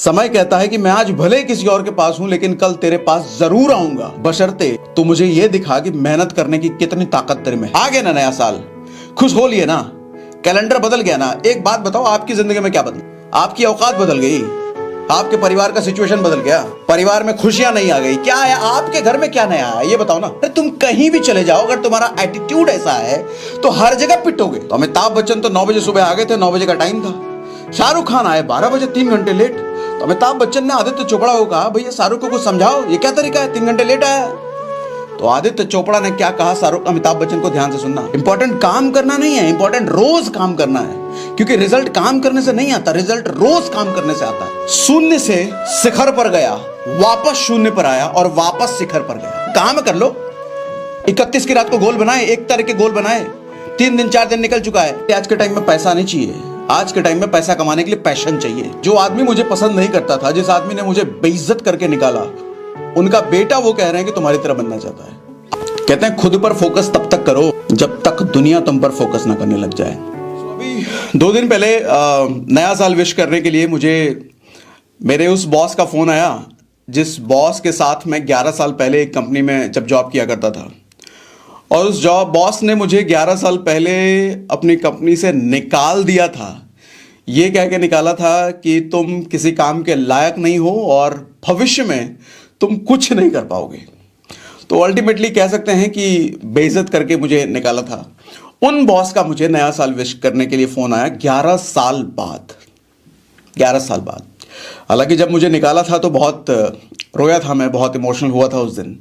समय कहता है कि मैं आज भले किसी और के पास हूं लेकिन कल तेरे पास जरूर आऊंगा, बशर्ते तू मुझे ये दिखा कि मेहनत करने की कितनी ताकत तेरे में है। आ गया ना नया साल, खुश हो लिए ना, कैलेंडर बदल गया ना। एक बात बताओ, आपकी जिंदगी में क्या बदला? आपकी औकात बदल गई, आपके परिवार का सिचुएशन बदल गया, परिवार में खुशियां नहीं आ गई। क्या है आपके घर में, क्या नया है ये बताओ ना। अरे तुम कहीं भी चले जाओ, अगर तुम्हारा एटीट्यूड ऐसा है तो हर जगह पिटोगे। तो अमिताभ बच्चन तो 9 बजे सुबह आ गए थे, 9 बजे का टाइम था। शाहरुख खान आए 12 बजे, 3 घंटे लेट। तो अमिताभ बच्चन ने आदित्य चोपड़ा को कहा, भैया शाहरुख को कुछ समझाओ, ये क्या तरीका है, 3 घंटे लेट आया। तो आदित्य चोपड़ा ने क्या कहा, शाहरुख अमिताभ बच्चन को ध्यान से सुनना, इंपॉर्टेंट काम करना नहीं है, इंपॉर्टेंट रोज काम करना है। क्योंकि रिजल्ट काम करने से नहीं आता, रिजल्ट रोज काम करने से आता है। शून्य से शिखर पर गया, वापस शून्य पर आया और वापस शिखर पर गया। काम कर लो। 31 की रात को गोल बनाए, 1 तारीख के गोल बनाए, 3 दिन 4 दिन निकल चुका है। आज के टाइम में पैसा नहीं चाहिए, आज के टाइम में पैसा कमाने के लिए पैशन चाहिए। जो आदमी मुझे पसंद नहीं करता था, जिस आदमी ने मुझे बेइज्जत करके निकाला, उनका बेटा वो कह रहे हैं कि तुम्हारी तरह बनना चाहता है। कहते हैं खुद पर फोकस तब तक करो जब तक दुनिया तुम पर फोकस ना करने लग जाए। अभी 2 दिन पहले नया साल विश करने के लिए मुझे मेरे उस बॉस का फोन आया जिस बॉस के साथ मैं 11 साल पहले एक कंपनी में जब जॉब किया करता था। और उस बॉस ने मुझे 11 साल पहले अपनी कंपनी से निकाल दिया था। ये कह के निकाला था कि तुम किसी काम के लायक नहीं हो और भविष्य में तुम कुछ नहीं कर पाओगे। तो अल्टीमेटली कह सकते हैं कि बेइज्जत करके मुझे निकाला था। उन बॉस का मुझे नया साल विश करने के लिए फ़ोन आया 11 साल बाद। 11 साल बाद। हालांकि जब मुझे निकाला था तो बहुत रोया था मैं, बहुत इमोशनल हुआ था उस दिन।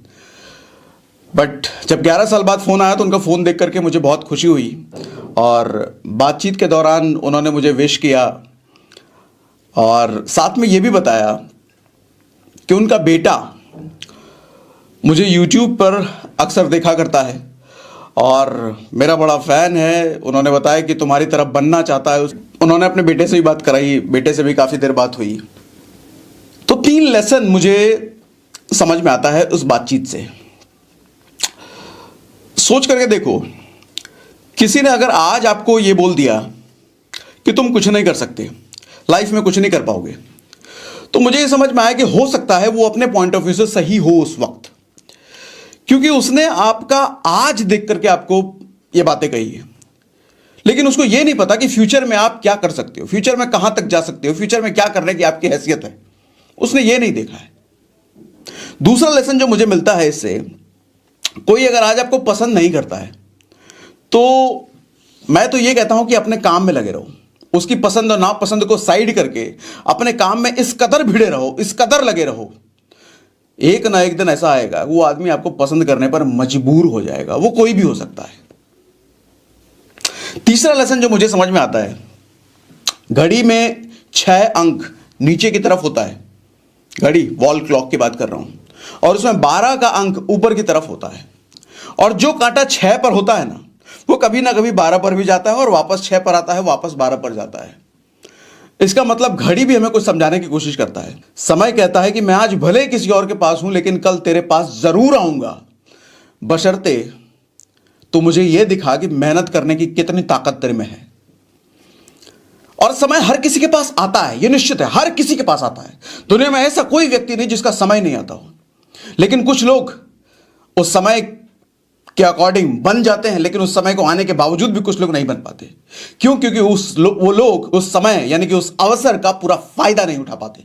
बट जब 11 साल बाद फ़ोन आया तो उनका फ़ोन देख करके मुझे बहुत खुशी हुई। और बातचीत के दौरान उन्होंने मुझे विश किया और साथ में ये भी बताया कि उनका बेटा मुझे YouTube पर अक्सर देखा करता है और मेरा बड़ा फ़ैन है। उन्होंने बताया कि तुम्हारी तरफ बनना चाहता है। उन्होंने अपने बेटे से भी बात कराई, बेटे से भी काफ़ी देर बात हुई। तो 3 लेसन मुझे समझ में आता है उस बातचीत से। सोच करके देखो, किसी ने अगर आज आपको ये बोल दिया कि तुम कुछ नहीं कर सकते, लाइफ में कुछ नहीं कर पाओगे, तो मुझे ये समझ में आया कि हो सकता है वो अपने पॉइंट ऑफ व्यू से सही हो उस वक्त, क्योंकि उसने आपका आज देख करके आपको ये बातें कही है। लेकिन उसको ये नहीं पता कि फ्यूचर में आप क्या कर सकते हो, फ्यूचर में कहां तक जा सकते हो, फ्यूचर में क्या करने की आपकी हैसियत है, उसने ये नहीं देखा है। दूसरा लेसन जो मुझे मिलता है इससे, कोई अगर आज आपको पसंद नहीं करता है तो मैं तो ये कहता हूं कि अपने काम में लगे रहो। उसकी पसंद और नापसंद को साइड करके अपने काम में इस कदर भिड़े रहो, इस कदर लगे रहो, एक ना एक दिन ऐसा आएगा वो आदमी आपको पसंद करने पर मजबूर हो जाएगा। वो कोई भी हो सकता है। तीसरा लेसन जो मुझे समझ में आता है, घड़ी में 6 अंक नीचे की तरफ होता है। घड़ी, वॉल क्लॉक की बात कर रहा हूं, और उसमें 12 का अंक ऊपर की तरफ होता है। और जो कांटा 6 पर होता है ना, वो कभी ना कभी 12 पर भी जाता है और वापस 6 पर आता है, वापस 12 पर जाता है। इसका मतलब घड़ी भी हमें कुछ समझाने की कोशिश करता है। समय कहता है कि मैं आज भले किसी और के पास हूं लेकिन कल तेरे पास जरूर आऊंगा, बशर्ते तू मुझे यह दिखा कि मेहनत करने की कितनी ताकत तेरे में है। और समय हर किसी के पास आता है, यह निश्चित है, हर किसी के पास आता है। दुनिया में ऐसा कोई व्यक्ति नहीं जिसका समय नहीं आता हो। लेकिन कुछ लोग उस समय के अकॉर्डिंग बन जाते हैं, लेकिन उस समय को आने के बावजूद भी कुछ लोग नहीं बन पाते। क्यों? क्योंकि वो लोग उस समय यानी कि उस अवसर का पूरा फायदा नहीं उठा पाते।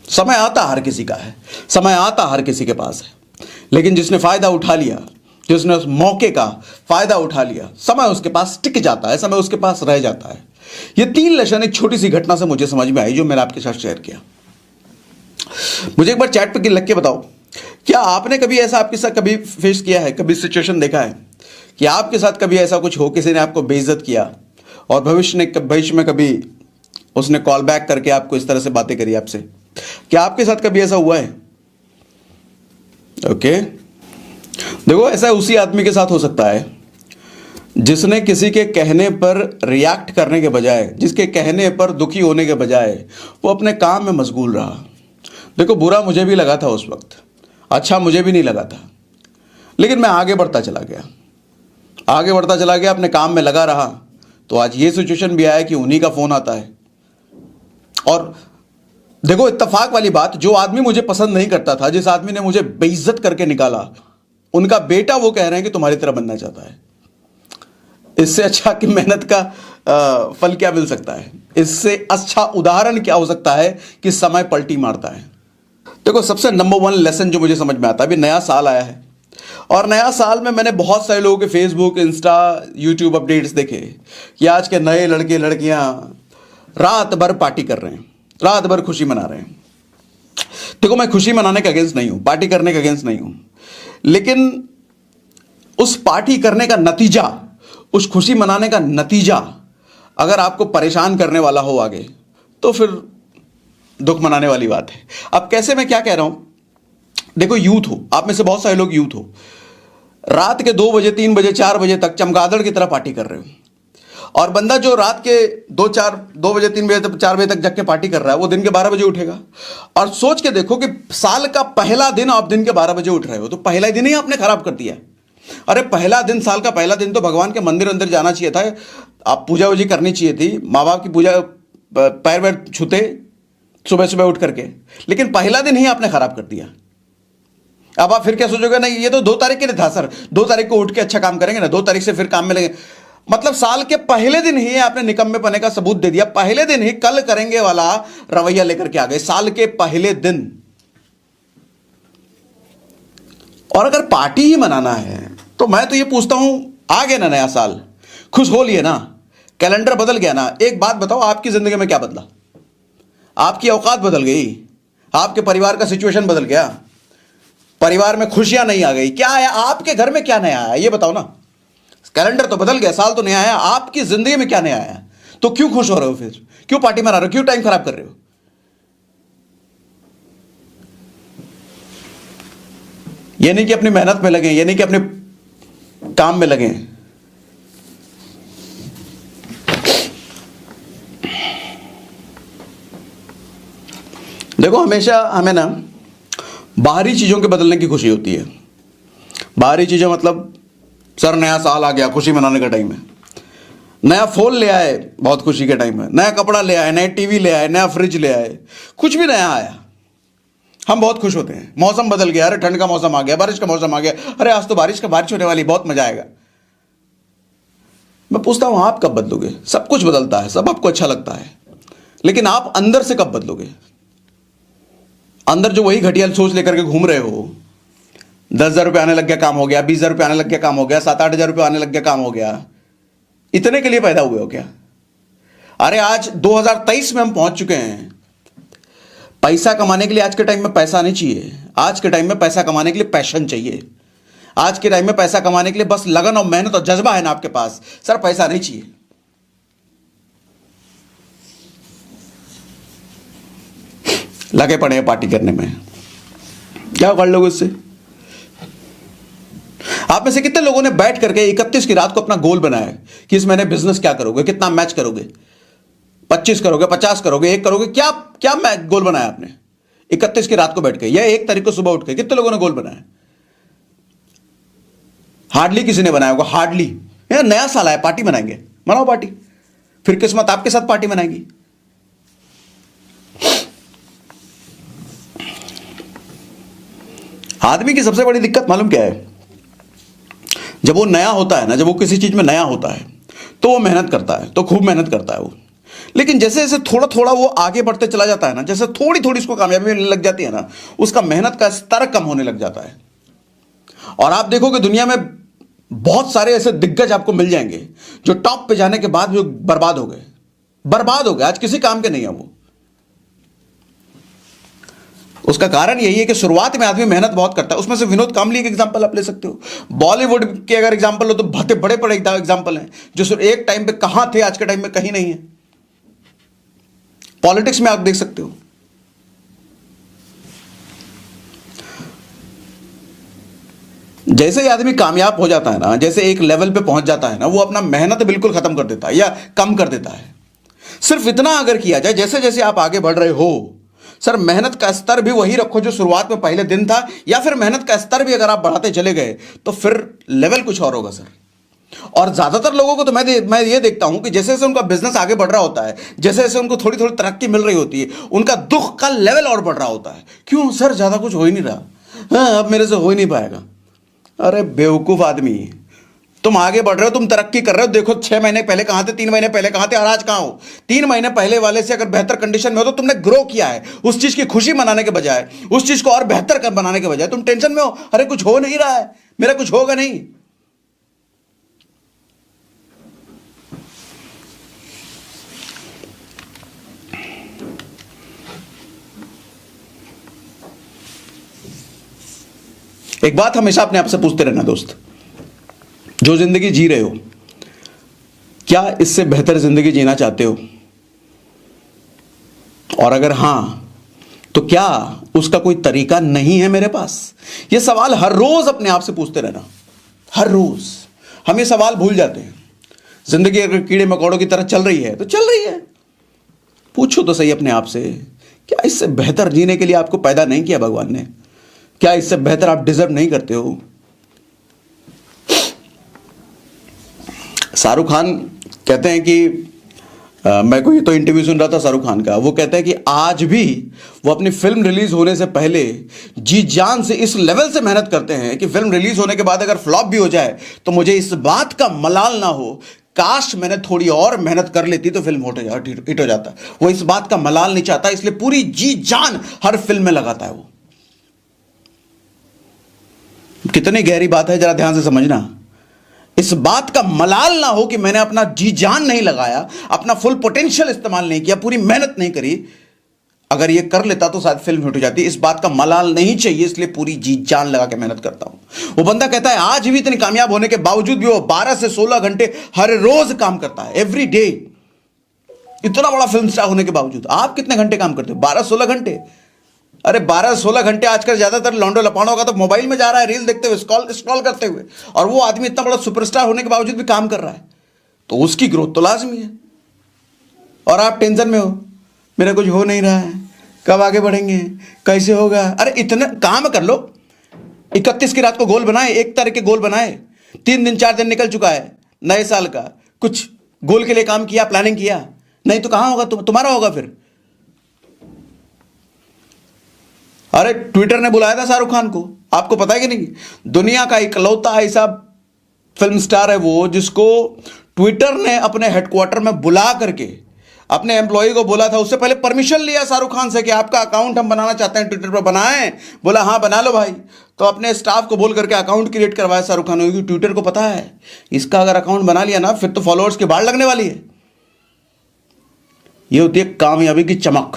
समय आता हर किसी का है, समय आता हर किसी के पास है, लेकिन जिसने फायदा उठा लिया, जिसने उस मौके का फायदा उठा लिया, समय उसके पास टिक जाता है, समय उसके पास रह जाता है। ये 3 लेसन एक छोटी सी घटना से मुझे समझ में आई जो मैंने आपके साथ शेयर किया। मुझे एक बार चैट पे लिख के बताओ, क्या आपने कभी ऐसा आपके साथ कभी फेस किया है, कभी सिचुएशन देखा है कि आपके साथ कभी ऐसा कुछ हो, किसी ने आपको बेइज्जत किया और भविष्य में कभी उसने कॉल बैक करके आपको इस तरह से बातें करी आपसे? क्या आपके साथ कभी ऐसा हुआ है? ओके, देखो, ऐसा उसी आदमी के साथ हो सकता है जिसने किसी के कहने पर रिएक्ट करने के बजाय, जिसके कहने पर दुखी होने के बजाय वो अपने काम में मशगूल रहा। देखो, बुरा मुझे भी लगा था उस वक्त, अच्छा मुझे भी नहीं लगा था, लेकिन मैं आगे बढ़ता चला गया, अपने काम में लगा रहा। तो आज ये सिचुएशन भी आया कि उन्हीं का फ़ोन आता है और देखो, इत्तेफाक वाली बात, जो आदमी मुझे पसंद नहीं करता था, जिस आदमी ने मुझे बेइज्जत करके निकाला, उनका बेटा वो कह रहे हैं कि तुम्हारी तरह बनना चाहता है। इससे अच्छा कि मेहनत का फल क्या मिल सकता है? इससे अच्छा उदाहरण क्या हो सकता है कि समय पलटी मारता है? देखो, सबसे नंबर वन लेसन जो मुझे समझ में आता है, अभी नया साल आया है और नया साल में मैंने बहुत सारे लोगों के फेसबुक, इंस्टा, यूट्यूब अपडेट्स देखे कि आज के नए लड़के लड़कियां रात भर पार्टी कर रहे हैं, रात भर खुशी मना रहे हैं। देखो, मैं खुशी मनाने के अगेंस्ट नहीं हूं, पार्टी करने के अगेंस्ट नहीं हूं, लेकिन उस पार्टी करने का नतीजा, उस खुशी मनाने का नतीजा अगर आपको परेशान करने वाला हो आगे, तो फिर दुख मनाने वाली बात है। अब कैसे, मैं क्या कह रहा हूं, देखो, यूथ हो, आप में से बहुत सारे लोग यूथ हो, रात के 2 बजे 3 बजे 4 बजे तक चमगादड़ की तरह पार्टी कर रहे हो, और बंदा जो रात के 2 बजे 3 बजे तक 4 बजे तक जग के पार्टी कर रहा है, वो दिन के 12 बजे उठेगा। और सोच के देखो कि साल का पहला दिन आप दिन के 12 बजे उठ रहे हो, तो पहला ही दिन ही आपने खराब कर दिया। अरे पहला दिन, साल का पहला दिन तो भगवान के मंदिर अंदर जाना चाहिए था, आप पूजा वूजी करनी चाहिए थी, माँ बाप की पूजा, पैर वैर छूते सुबह सुबह उठ करके, लेकिन पहला दिन ही आपने खराब कर दिया। अब आप फिर क्या सोचोगे, नहीं ये तो 2 तारीख के लिए था सर, 2 तारीख को उठ के अच्छा काम करेंगे ना, 2 तारीख से फिर काम में लगे। मतलब साल के पहले दिन ही आपने निकम्मेपने का सबूत दे दिया, पहले दिन ही कल करेंगे वाला रवैया लेकर के आ गए, साल के पहले दिन। और अगर पार्टी ही मनाना है तो मैं तो ये पूछता हूं, आ गया ना नया साल, खुश हो लिए ना, कैलेंडर बदल गया ना, एक बात बताओ, आपकी जिंदगी में क्या बदला? आपकी औकात बदल गई, आपके परिवार का सिचुएशन बदल गया, परिवार में खुशियां नहीं आ गई, क्या आया आपके घर में? क्या नया आया ये बताओ ना। कैलेंडर तो बदल गया, साल तो नया आया, आपकी जिंदगी में क्या नया आया? तो क्यों खुश हो रहे हो फिर? क्यों पार्टी मना रहे हो? क्यों टाइम खराब कर रहे हो? ये नहीं कि अपनी मेहनत में लगे, ये नहीं कि अपने काम में लगे। देखो, हमेशा हमें ना बाहरी चीजों के बदलने की खुशी होती है। बाहरी चीजें मतलब, सर नया साल आ गया, खुशी मनाने का टाइम है, नया फोन ले आए, बहुत खुशी का टाइम है, नया कपड़ा ले आए, नए टीवी ले आए, नया फ्रिज ले आए, कुछ भी नया आया, हम बहुत खुश होते हैं। मौसम बदल गया, अरे ठंड का मौसम आ गया, बारिश का मौसम आ गया, अरे आज तो बारिश होने वाली, बहुत मजा आएगा। मैं पूछता हूं, आप कब बदलोगे? सब कुछ बदलता है, सब आपको अच्छा लगता है, लेकिन आप अंदर से कब बदलोगे? अंदर जो वही घटिया सोच लेकर के घूम रहे हो, 10,000 रुपये आने लग गया काम हो गया, 20,000 रुपये आने लग गया काम हो गया, 7-8 हजार रुपये आने लग गया काम हो गया, इतने के लिए पैदा हुए हो क्या? अरे आज 2023 में हम पहुंच चुके हैं। पैसा कमाने के लिए आज के टाइम में पैसा नहीं चाहिए, आज के टाइम में पैसा कमाने के लिए पैशन चाहिए। आज के टाइम में पैसा कमाने के लिए बस लगन और मेहनत और जज्बा है ना आपके पास, सर पैसा नहीं चाहिए। लगे पड़े हैं पार्टी करने में, क्या कर लोगे इससे? आप में से कितने लोगों ने बैठ करके 31 की रात को अपना गोल बनाया है कि इस महीने बिजनेस क्या करोगे, कितना मैच करोगे, 25 करोगे, 50 करोगे, 1 करोगे, क्या क्या मैच गोल बनाया आपने 31 की रात को बैठ के, या 1 तारीख को सुबह उठ के? कितने लोगों ने गोल बनाया? हार्डली किसी ने बनाया होगा, हार्डली। नया साल आया, पार्टी मनाएंगे, मनाओ पार्टी, फिर किस्मत आपके साथ पार्टी मनाएगी। आदमी की सबसे बड़ी दिक्कत मालूम क्या है? जब वो नया होता है ना, जब वो किसी चीज में नया होता है तो वो मेहनत करता है, तो खूब मेहनत करता है वो, लेकिन जैसे जैसे थोड़ा थोड़ा वो आगे बढ़ते चला जाता है ना, जैसे थोड़ी थोड़ी उसको कामयाबी मिलने लग जाती है ना, उसका मेहनत का स्तर कम होने लग जाता है। और आप देखोगे दुनिया में बहुत सारे ऐसे दिग्गज आपको मिल जाएंगे जो टॉप पे जाने के बाद भी बर्बाद हो गए, बर्बाद हो गए, आज किसी काम के नहीं है वो। उसका कारण यही है कि शुरुआत में आदमी मेहनत बहुत करता है। उसमें से विनोद कामली का एग्जांपल आप ले सकते हो, बॉलीवुड के अगर एग्जांपल हो तो बहुत बड़े बड़े एग्जांपल हैं जो सिर्फ एक टाइम पे कहां थे, आज के टाइम में कहीं नहीं है। पॉलिटिक्स में आप देख सकते हो, जैसे ही आदमी कामयाब हो जाता है ना, जैसे एक लेवल पे पहुंच जाता है ना, वो अपना मेहनत बिल्कुल खत्म कर देता है या कम कर देता है। सिर्फ इतना अगर किया जाए, जैसे जैसे आप आगे बढ़ रहे हो, सर मेहनत का स्तर भी वही रखो जो शुरुआत में पहले दिन था, या फिर मेहनत का स्तर भी अगर आप बढ़ाते चले गए तो फिर लेवल कुछ और होगा सर। और ज्यादातर लोगों को तो मैं ये देखता हूं कि जैसे जैसे उनका बिजनेस आगे बढ़ रहा होता है, जैसे जैसे उनको थोड़ी थोड़ी तरक्की मिल रही होती है, उनका दुख का लेवल और बढ़ रहा होता है। क्यों सर, ज्यादा कुछ हो ही नहीं रहा, हाँ अब मेरे से हो ही नहीं पाएगा। अरे बेवकूफ आदमी, तुम आगे बढ़ रहे हो, तुम तरक्की कर रहे हो। देखो 6 महीने पहले कहां थे, 3 महीने पहले कहां थे और आज कहां हो। 3 महीने पहले वाले से अगर बेहतर कंडीशन में हो तो तुमने ग्रो किया है। उस चीज की खुशी मनाने के बजाय, उस चीज को और बेहतर बनाने के बजाय तुम टेंशन में हो, अरे कुछ हो नहीं रहा है, मेरा कुछ होगा नहीं। एक बात हमेशा अपने आप से पूछते रहना दोस्त, जो जिंदगी जी रहे हो, क्या इससे बेहतर जिंदगी जीना चाहते हो? और अगर हां, तो क्या उसका कोई तरीका नहीं है मेरे पास? यह सवाल हर रोज अपने आप से पूछते रहना। हर रोज हम ये सवाल भूल जाते हैं। जिंदगी अगर कीड़े मकोड़ों की तरह चल रही है तो चल रही है। पूछो तो सही अपने आप से, क्या इससे बेहतर जीने के लिए आपको पैदा नहीं किया भगवान ने? क्या इससे बेहतर आप डिजर्व नहीं करते हो? शाहरुख खान कहते हैं कि मैं कोई तो इंटरव्यू सुन रहा था शाहरुख खान का, वो कहते हैं कि आज भी वो अपनी फिल्म रिलीज होने से पहले जी जान से इस लेवल से मेहनत करते हैं कि फिल्म रिलीज होने के बाद अगर फ्लॉप भी हो जाए तो मुझे इस बात का मलाल ना हो, काश मैंने थोड़ी और मेहनत कर लेती तो फिल्म हिट हो जाता। वो इस बात का मलाल नहीं चाहता, इसलिए पूरी जी जान हर फिल्म में लगाता है वो। कितनी गहरी बात है, जरा ध्यान से समझना। इस बात का मलाल ना हो कि मैंने अपना जी जान नहीं लगाया, अपना फुल पोटेंशियल इस्तेमाल नहीं किया, पूरी मेहनत नहीं करी। अगर ये कर लेता तो शायद फिल्म हिट हो जाती। इस बात का मलाल नहीं चाहिए, इसलिए पूरी जी जान लगा के मेहनत करता हूं। वो बंदा कहता है आज भी इतनी कामयाब होने के बावजूद भी वो 12 से 16 घंटे हर रोज काम करता है, एवरी डे। इतना बड़ा फिल्म स्टार होने के बावजूद आप कितने घंटे काम करते हो? 12-16 घंटे। अरे 12-16 घंटे आजकल ज्यादातर लौंडो लपाड़ों का तो मोबाइल में जा रहा है, रील देखते हुए, स्क्रॉल करते हुए। और वो आदमी इतना बड़ा सुपरस्टार होने के बावजूद भी काम कर रहा है, तो उसकी ग्रोथ तो लाजमी है। और आप टेंशन में हो, मेरा कुछ हो नहीं रहा है, कब आगे बढ़ेंगे, कैसे होगा? अरे इतना काम कर लो। 31 की रात को गोल बनाए, 1 तारीख के गोल बनाए, 3 दिन 4 दिन निकल चुका है नए साल का, कुछ गोल के लिए काम किया, प्लानिंग किया? नहीं तो कहां होगा, तुम्हारा होगा फिर। अरे ट्विटर ने बुलाया था शाहरुख खान को, आपको पता है कि नहीं? दुनिया का इकलौता ऐसा फिल्म स्टार है वो, जिसको ट्विटर ने अपने हेडक्वार्टर में बुला करके अपने एम्प्लॉय को बोला था। उससे पहले परमिशन लिया शाहरुख खान से कि आपका अकाउंट हम बनाना चाहते हैं, ट्विटर पर बनाएं। बोला हाँ बना लो भाई। तो अपने स्टाफ को बोल करके अकाउंट क्रिएट करवाया शाहरुख खान, क्योंकि ट्विटर को पता है इसका अगर अकाउंट बना लिया ना, फिर तो फॉलोअर्स की बाढ़ लगने वाली है। ये होती है कामयाबी की चमक,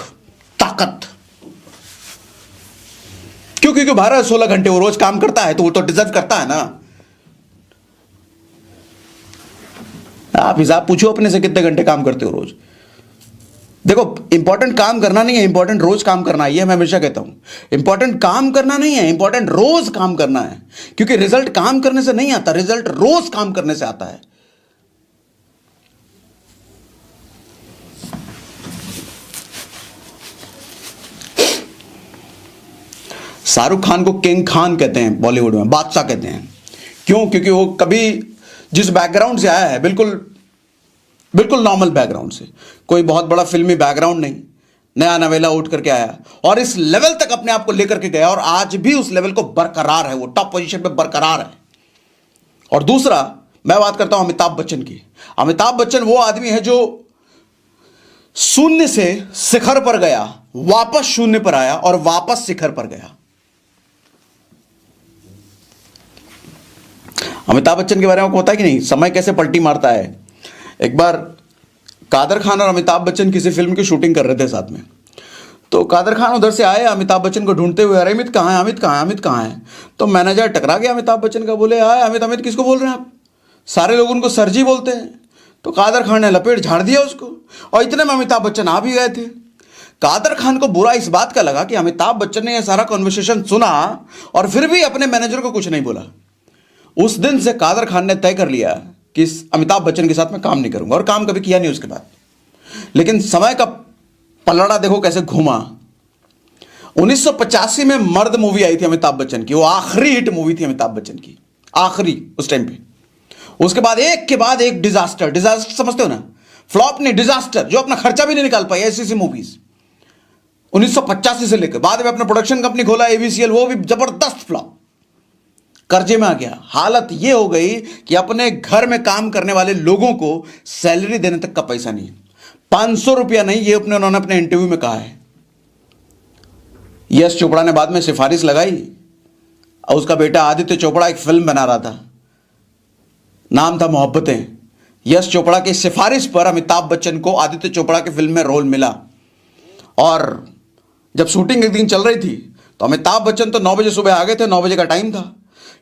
ताकत। क्योंकि 12-16 घंटे वो रोज काम करता है, तो वो तो डिजर्व करता है ना। आप हिसाब पूछो अपने से, कितने घंटे काम करते हो रोज? देखो, इंपॉर्टेंट काम करना नहीं है, इंपॉर्टेंट रोज काम करना है। ये मैं हमेशा कहता हूं, इंपॉर्टेंट काम करना नहीं है, इंपॉर्टेंट रोज काम करना है। क्योंकि रिजल्ट काम करने से नहीं आता, रिजल्ट रोज काम करने से आता है। शाहरुख खान को किंग खान कहते हैं, बॉलीवुड में बादशाह कहते हैं। क्यों? क्योंकि वो कभी जिस बैकग्राउंड से आया है, बिल्कुल नॉर्मल बैकग्राउंड से, कोई बहुत बड़ा फिल्मी बैकग्राउंड नहीं, नया नवेला उठ करके आया और इस लेवल तक अपने आप को लेकर के गया, और आज भी उस लेवल को बरकरार है, वो टॉप पोजीशन पे बरकरार है। और दूसरा, मैं बात करता हूं अमिताभ बच्चन की। अमिताभ बच्चन वो आदमी है जो शून्य से शिखर पर गया, वापस शून्य पर आया और वापस शिखर पर गया। अमिताभ बच्चन के बारे में आपको पता है कि नहीं, समय कैसे पलटी मारता है। एक बार कादर खान और अमिताभ बच्चन किसी फिल्म की शूटिंग कर रहे थे साथ में। तो कादर खान उधर से आए अमिताभ बच्चन को ढूंढते हुए, अरे अमित कहाँ है, अमित कहाँ है, अमित कहाँ है? तो मैनेजर टकरा गया अमिताभ बच्चन का, बोले आए अमित, अमित किसको बोल रहे हैं आप? सारे लोग उनको सर जी बोलते हैं। तो कादर खान ने लपेट झाड़ दिया उसको, और इतने में अमिताभ बच्चन आ भी गए थे। कादर खान को बुरा इस बात का लगा कि अमिताभ बच्चन ने यह सारा कॉन्वर्सेशन सुना और फिर भी अपने मैनेजर को कुछ नहीं बोला। उस दिन से कादर खान ने तय कर लिया कि अमिताभ बच्चन के साथ मैं काम नहीं करूंगा, और काम कभी किया नहीं उसके बाद। लेकिन समय का पलड़ा देखो कैसे घूमा। 1985 में मर्द मूवी आई थी अमिताभ बच्चन की, वो आखिरी हिट मूवी थी अमिताभ बच्चन की, आखिरी उस टाइम पे। उसके बाद एक के बाद एक डिजास्टर, डिजास्टर समझते हो ना, फ्लॉप नहीं डिजास्टर, जो अपना खर्चा भी नहीं निकाल पाई, ऐसी ऐसी मूवीज 1985 से लेकर बाद में अपना प्रोडक्शन कंपनी खोला एबीसीएल, वो भी जबरदस्त फ्लॉप, कर्जे में आ गया। हालत ये हो गई कि अपने घर में काम करने वाले लोगों को सैलरी देने तक का पैसा नहीं, 500 रुपया नहीं, ये उन्होंने अपने इंटरव्यू में कहा है। यश चोपड़ा ने बाद में सिफारिश लगाई और उसका बेटा आदित्य चोपड़ा एक फिल्म बना रहा था, नाम था मोहब्बतें। यश चोपड़ा की सिफारिश पर अमिताभ बच्चन को आदित्य चोपड़ा की फिल्म में रोल मिला। और जब शूटिंग एक दिन चल रही थी तो अमिताभ बच्चन तो 9 बजे सुबह आ गए थे, 9 बजे का टाइम था।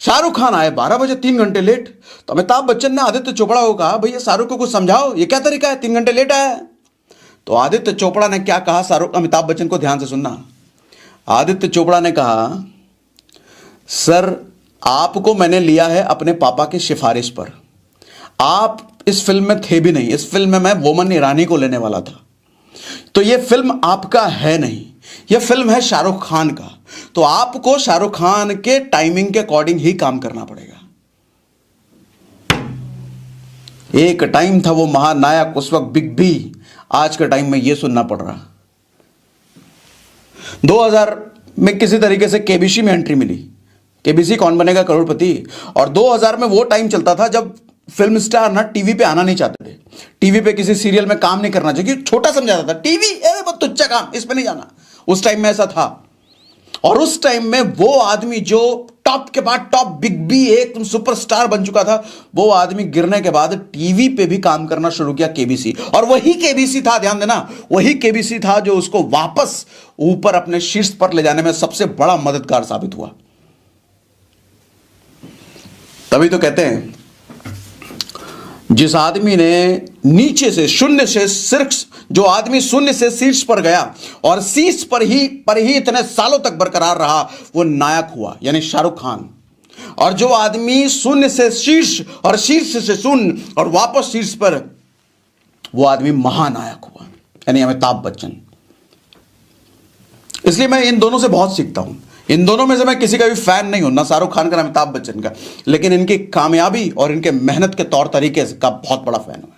शाहरुख खान आए 12 बजे, 3 घंटे लेट। तो अमिताभ बच्चन ने आदित्य चोपड़ा को कहा, भैया शाहरुख को कुछ समझाओ, ये क्या तरीका है, 3 घंटे लेट आया है। तो आदित्य चोपड़ा ने क्या कहा, शाहरुख अमिताभ बच्चन को ध्यान से सुनना। आदित्य चोपड़ा ने कहा, सर आपको मैंने लिया है अपने पापा की सिफारिश पर, आप इस फिल्म में थे भी नहीं, इस फिल्म में मैं बोमन ईरानी को लेने वाला था, तो यह फिल्म आपका है नहीं, यह फिल्म है शाहरुख खान का, तो आपको शाहरुख खान के टाइमिंग के अकॉर्डिंग ही काम करना पड़ेगा। एक टाइम था वो महानायक, उस वक्त बिग बी, आज के टाइम में यह सुनना पड़ रहा। 2000 में किसी तरीके से केबीसी में एंट्री मिली, केबीसी कौन बनेगा करोड़पति, और 2000 में वो टाइम चलता था जब फिल्म स्टार ना टीवी पे आना नहीं चाहते थे, टीवी पे किसी सीरियल में काम नहीं करना चाहिए, छोटा समझा जाता था, टीवी बहुत तुच्छ काम, इस पे नहीं जाना, उस टाइम में ऐसा था। और उस टाइम में वो आदमी जो टॉप के बाद टॉप बिग बी एक सुपरस्टार बन चुका था, वो आदमी गिरने के बाद टीवी पे भी काम करना शुरू किया, केबीसी। और वही केबीसी था, ध्यान देना, वही केबीसी था जो उसको वापस ऊपर अपने शीर्ष पर ले जाने में सबसे बड़ा मददगार साबित हुआ। तभी तो कहते हैं जिस आदमी ने नीचे से शून्य से शीर्ष, जो आदमी शून्य से शीर्ष पर गया और शीर्ष पर ही इतने सालों तक बरकरार रहा, वो नायक हुआ, यानी शाहरुख खान। और जो आदमी शून्य से शीर्ष और शीर्ष से शून्य और वापस शीर्ष पर, वो आदमी महानायक हुआ, यानी अमिताभ बच्चन। इसलिए मैं इन दोनों से बहुत सीखता हूं। इन दोनों में से मैं किसी का भी फैन नहीं हूं, ना शाहरुख खान का ना अमिताभ बच्चन का, लेकिन इनकी कामयाबी और इनके मेहनत के तौर तरीके का बहुत बड़ा फैन हूं।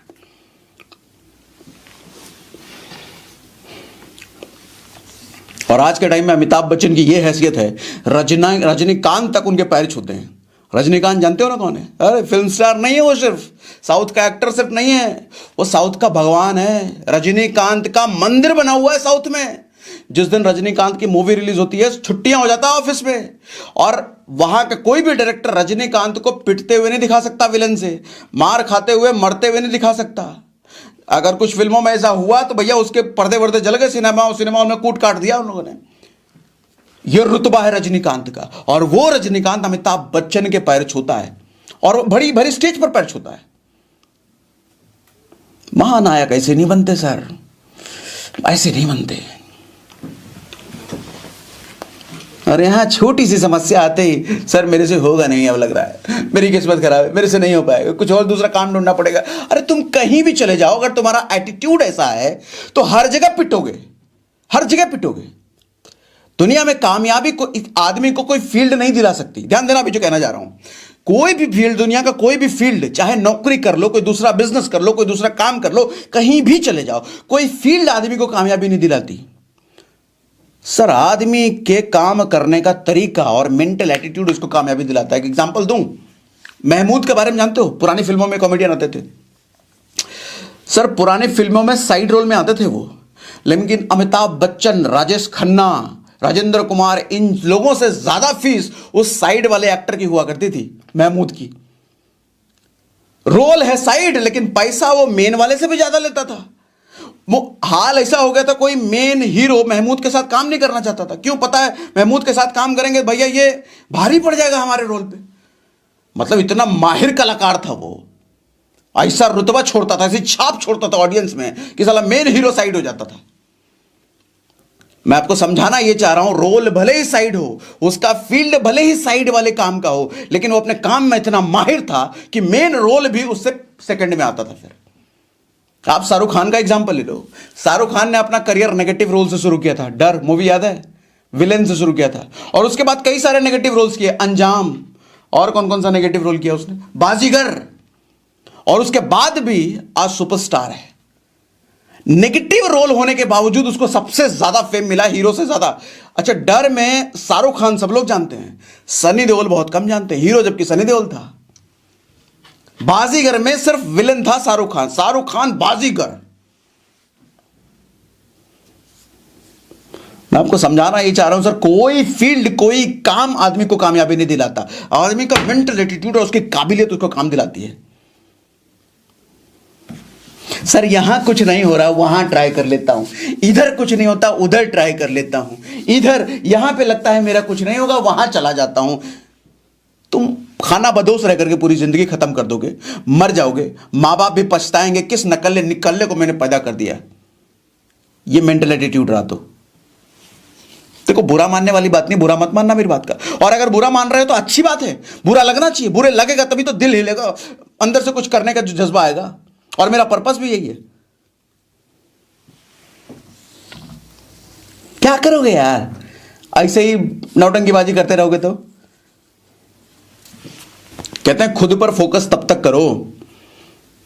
और आज के टाइम में अमिताभ बच्चन की यह हैसियत है, रजनीकांत तक उनके पैर छूते हैं। रजनीकांत जानते हो ना कौन है? अरे फिल्म स्टार नहीं है वो, सिर्फ साउथ का एक्टर सिर्फ नहीं है, वो साउथ का भगवान है। रजनीकांत का मंदिर बना हुआ है साउथ में। जिस दिन रजनीकांत की मूवी रिलीज होती है, छुट्टियां हो जाता है ऑफिस में, और वहां का कोई भी डायरेक्टर रजनीकांत को पिटते हुए नहीं दिखा सकता, विलन से मार खाते हुए, मरते हुए नहीं दिखा सकता। अगर कुछ फिल्मों में ऐसा हुआ तो भैया उसके पर्दे वर्दे जल गए, सिनेमा में कूट काट दिया उन लोगों ने। यह रुतबा है रजनीकांत का, और वो रजनीकांत अमिताभ बच्चन के पैर छूता है, और बड़ी भरी स्टेज पर पैर छूता है। महानायक ऐसे नहीं बनते सर, ऐसे नहीं बनते। और यहां छोटी सी समस्या आते ही, सर मेरे से होगा नहीं, अब लग रहा है मेरी किस्मत खराब है, मेरे से नहीं हो पाएगा, कुछ और दूसरा काम ढूंढना पड़ेगा। अरे तुम कहीं भी चले जाओ, अगर तुम्हारा एटीट्यूड ऐसा है तो हर जगह पिटोगे, हर जगह पिटोगे। दुनिया में कामयाबी को आदमी को कोई फील्ड नहीं दिला सकती। ध्यान देना अभी जो कहना जा रहा हूं, कोई भी फील्ड, दुनिया का कोई भी फील्ड, चाहे नौकरी कर लो, कोई दूसरा बिजनेस कर लो, कोई दूसरा काम कर लो, कहीं भी चले जाओ, कोई फील्ड आदमी को कामयाबी नहीं दिलाती। सर आदमी के काम करने का तरीका और मेंटल एटीट्यूड उसको कामयाबी दिलाता है। एक एग्जांपल दूं, महमूद के बारे में जानते हो? पुरानी फिल्मों में कॉमेडियन आते थे सर, पुरानी फिल्मों में साइड रोल में आते थे वो, लेकिन अमिताभ बच्चन, राजेश खन्ना, राजेंद्र कुमार, इन लोगों से ज्यादा फीस उस साइड वाले एक्टर की हुआ करती थी, महमूद की। रोल है साइड, लेकिन पैसा वो मेन वाले से भी ज्यादा लेता था। हाल ऐसा हो गया था, कोई मेन हीरो महमूद के साथ काम नहीं करना चाहता था। क्यों? पता है महमूद के साथ काम करेंगे भैया ये भारी पड़ जाएगा हमारे रोल पे। मतलब इतना माहिर कलाकार था वो, ऐसा रुतबा छोड़ता था, ऐसी छाप छोड़ता था ऑडियंस में कि साला मेन हीरो साइड हो जाता था। मैं आपको समझाना ये चाह रहा हूं, रोल भले ही साइड हो, उसका फील्ड भले ही साइड वाले काम का हो, लेकिन वो अपने काम में इतना माहिर था कि मेन रोल भी उससे सेकंड में आता था। फिर आप शाहरुख खान का एग्जांपल ले लो। शाहरुख खान ने अपना करियर नेगेटिव रोल से शुरू किया था, डर मूवी याद है, विलेन से शुरू किया था, और उसके बाद कई सारे नेगेटिव रोल्स किए, अंजाम, और कौन कौन सा नेगेटिव रोल किया उसने, बाजीगर, और उसके बाद भी आज सुपरस्टार है। नेगेटिव रोल होने के बावजूद उसको सबसे ज्यादा फेम मिला, हीरो से ज्यादा। अच्छा, डर में शाहरुख खान सब लोग जानते हैं, सनी देओल बहुत कम जानते हैं हीरो, जबकि सनी देओल था। बाजीगर में सिर्फ विलन था शाहरुख खान बाजीगर। मैं आपको समझाना ये चाह रहा हूं सर, कोई फील्ड, कोई काम आदमी को कामयाबी नहीं दिलाता। आदमी का मेंटल एटीट्यूड और उसकी काबिलियत उसको काम दिलाती है। सर यहां कुछ नहीं हो रहा, वहां ट्राई कर लेता हूं, इधर कुछ नहीं होता, उधर ट्राई कर लेता हूं, इधर यहां पे लगता है मेरा कुछ नहीं होगा, वहां चला जाता हूं। तुम खाना बदोश रह करके पूरी जिंदगी खत्म कर दोगे, मर जाओगे, मां बाप भी पछताएंगे, किस नकल्ले निकल्ले को मैंने पैदा कर दिया। ये मेंटल एटीट्यूड रहा तो देखो, बुरा मानने वाली बात नहीं, बुरा मत मानना मेरी बात का। और अगर बुरा मान रहे हो तो अच्छी बात है, बुरा लगना चाहिए, बुरे लगेगा तभी तो दिल हिलेगा, अंदर से कुछ करने का जो जज्बा आएगा। और मेरा पर्पस भी यही है। क्या करोगे यार, ऐसे ही नौटंकीबाजी करते रहोगे तो। कहते हैं खुद पर फोकस तब तक करो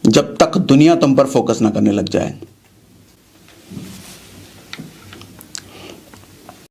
जब तक दुनिया तुम पर फोकस ना करने लग जाए।